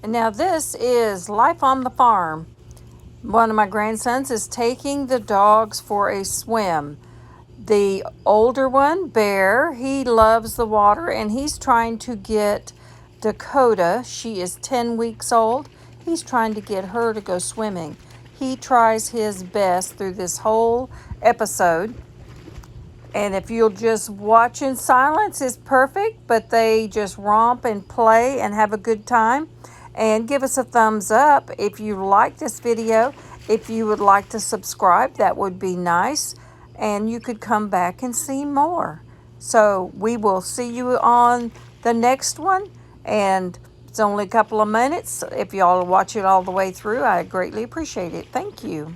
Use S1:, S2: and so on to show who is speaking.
S1: Now this is life on the farm. One of my grandsons is taking the dogs for a swim. The older one, Bear, he loves the water and he's trying to get Dakota, she is 10 weeks old, he's trying to get her to go swimming. He tries his best through this whole episode. And if you'll just watch in silence, it's perfect, but they just romp and play and have a good time. And give us a thumbs up if you like this video. If you would like to subscribe, that would be nice. And you could come back and see more. So we will see you on the next one. And it's only a couple of minutes. If y'all watch it all the way through, I greatly appreciate it. Thank you.